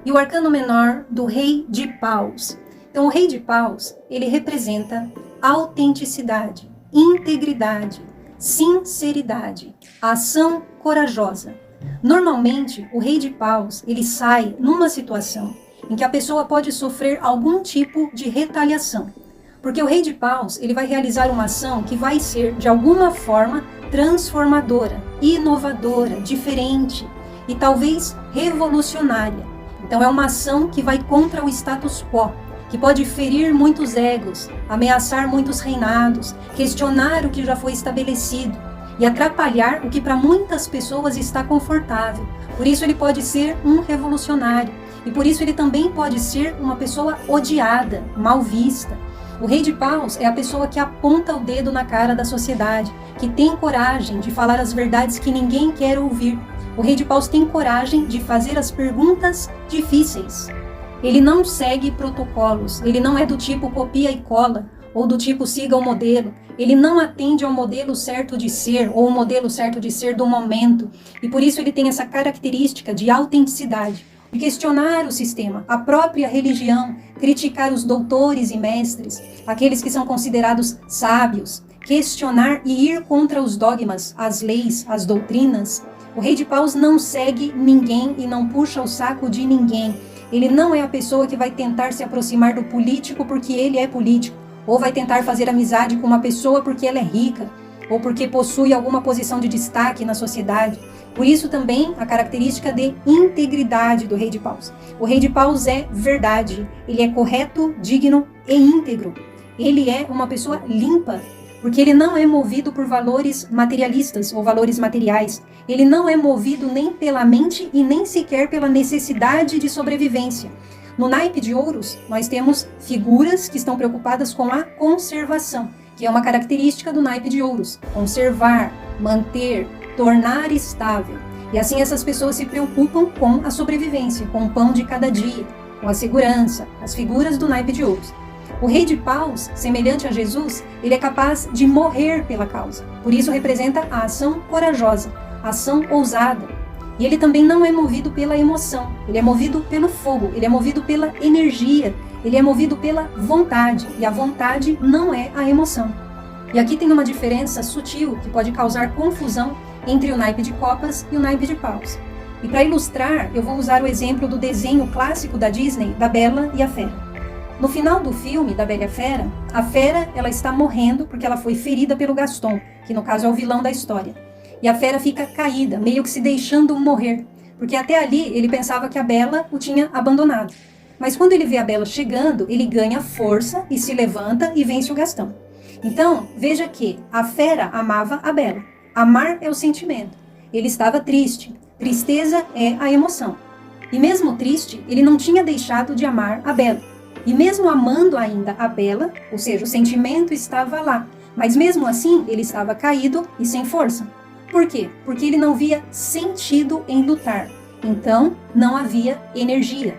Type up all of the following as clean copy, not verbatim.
e o arcano menor do Rei de Paus. Então, o Rei de Paus, ele representa autenticidade, integridade, sinceridade, ação corajosa. Normalmente, o Rei de Paus, ele sai numa situação em que a pessoa pode sofrer algum tipo de retaliação. Porque o Rei de Paus, ele vai realizar uma ação que vai ser, de alguma forma, transformadora, inovadora, diferente e talvez revolucionária. Então é uma ação que vai contra o status quo, que pode ferir muitos egos, ameaçar muitos reinados, questionar o que já foi estabelecido e atrapalhar o que para muitas pessoas está confortável. Por isso ele pode ser um revolucionário e por isso ele também pode ser uma pessoa odiada, mal vista. O Rei de Paus é a pessoa que aponta o dedo na cara da sociedade, que tem coragem de falar as verdades que ninguém quer ouvir. O Rei de Paus tem coragem de fazer as perguntas difíceis. Ele não segue protocolos, ele não é do tipo copia e cola, ou do tipo siga o modelo. Ele não atende ao modelo certo de ser, ou o modelo certo de ser do momento. E por isso ele tem essa característica de autenticidade, de questionar o sistema, a própria religião, criticar os doutores e mestres, aqueles que são considerados sábios, questionar e ir contra os dogmas, as leis, as doutrinas. O Rei de Paus não segue ninguém e não puxa o saco de ninguém. Ele não é a pessoa que vai tentar se aproximar do político porque ele é político, ou vai tentar fazer amizade com uma pessoa porque ela é rica, ou porque possui alguma posição de destaque na sociedade. Por isso também a característica de integridade do Rei de Paus. O Rei de Paus é verdade, ele é correto, digno e íntegro. Ele é uma pessoa limpa, porque ele não é movido por valores materialistas ou valores materiais. Ele não é movido nem pela mente e nem sequer pela necessidade de sobrevivência. No naipe de ouros, nós temos figuras que estão preocupadas com a conservação, que é uma característica do naipe de ouros. Conservar, manter, tornar estável. E assim essas pessoas se preocupam com a sobrevivência, com o pão de cada dia, com a segurança, as figuras do naipe de ouros. O Rei de Paus, semelhante a Jesus, ele é capaz de morrer pela causa. Por isso representa a ação corajosa, a ação ousada. E ele também não é movido pela emoção, ele é movido pelo fogo, ele é movido pela energia, ele é movido pela vontade. E a vontade não é a emoção. E aqui tem uma diferença sutil que pode causar confusão entre o naipe de copas e o naipe de paus. E para ilustrar, eu vou usar o exemplo do desenho clássico da Disney, da Bela e a Fera. No final do filme da Bela e a Fera ela está morrendo porque ela foi ferida pelo Gaston, que no caso é o vilão da história. E a Fera fica caída, meio que se deixando morrer, porque até ali ele pensava que a Bela o tinha abandonado. Mas quando ele vê a Bela chegando, ele ganha força e se levanta e vence o Gaston. Então, veja que a Fera amava a Bela. Amar é o sentimento. Ele estava triste. Tristeza é a emoção. E mesmo triste, ele não tinha deixado de amar a Bela. E mesmo amando ainda a Bela, ou seja, o sentimento estava lá, mas mesmo assim ele estava caído e sem força. Por quê? Porque ele não via sentido em lutar. Então, não havia energia.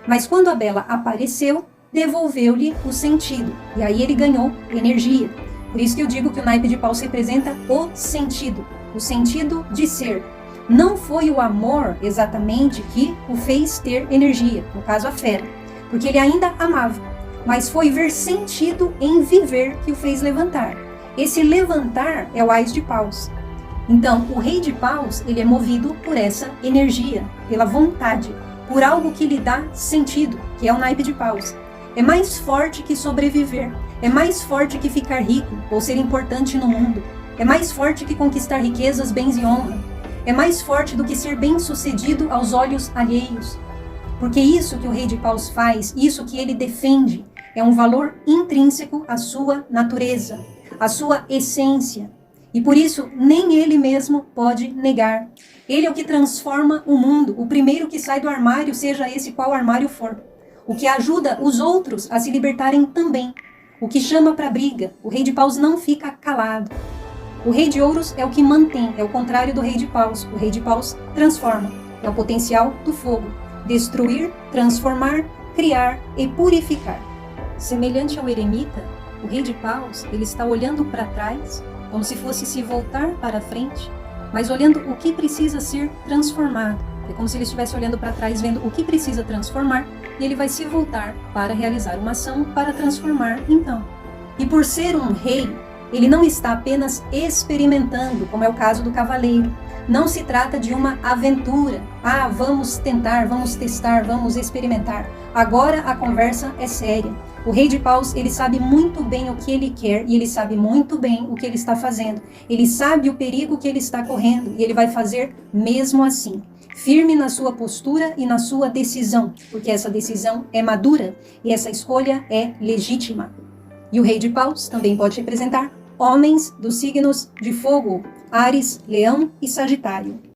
Mas quando a Bela apareceu, devolveu-lhe o sentido. E aí ele ganhou energia. Por isso que eu digo que o naipe de paus representa o sentido de ser. Não foi o amor exatamente que o fez ter energia, no caso a Fera, porque ele ainda amava, mas foi ver sentido em viver que o fez levantar. Esse levantar é o ás de paus. Então, o Rei de Paus, ele é movido por essa energia, pela vontade, por algo que lhe dá sentido, que é o naipe de paus. É mais forte que sobreviver, é mais forte que ficar rico ou ser importante no mundo, é mais forte que conquistar riquezas, bens e honra, é mais forte do que ser bem-sucedido aos olhos alheios. Porque isso que o Rei de Paus faz, isso que ele defende, é um valor intrínseco à sua natureza, à sua essência. E por isso, nem ele mesmo pode negar. Ele é o que transforma o mundo, o primeiro que sai do armário, seja esse qual armário for. O que ajuda os outros a se libertarem também. O que chama para briga. O Rei de Paus não fica calado. O Rei de Ouros é o que mantém, é o contrário do Rei de Paus. O Rei de Paus transforma, é o potencial do fogo. Destruir, transformar, criar e purificar. Semelhante ao eremita, o Rei de Paus, ele está olhando para trás, como se fosse se voltar para frente, mas olhando o que precisa ser transformado, É como se ele estivesse olhando para trás, vendo o que precisa transformar, e ele vai se voltar para realizar uma ação para transformar então. E por ser um rei, ele não está apenas experimentando, como é o caso do cavaleiro. Não se trata de uma aventura. Ah, vamos tentar, vamos testar, vamos experimentar. Agora a conversa é séria. O rei de paus, ele sabe muito bem o que ele quer e ele sabe muito bem o que ele está fazendo. Ele sabe o perigo que ele está correndo e ele vai fazer mesmo assim. Firme na sua postura e na sua decisão, porque essa decisão é madura e essa escolha é legítima. E o rei de paus também pode representar homens dos signos de fogo, Áries, Leão e Sagitário.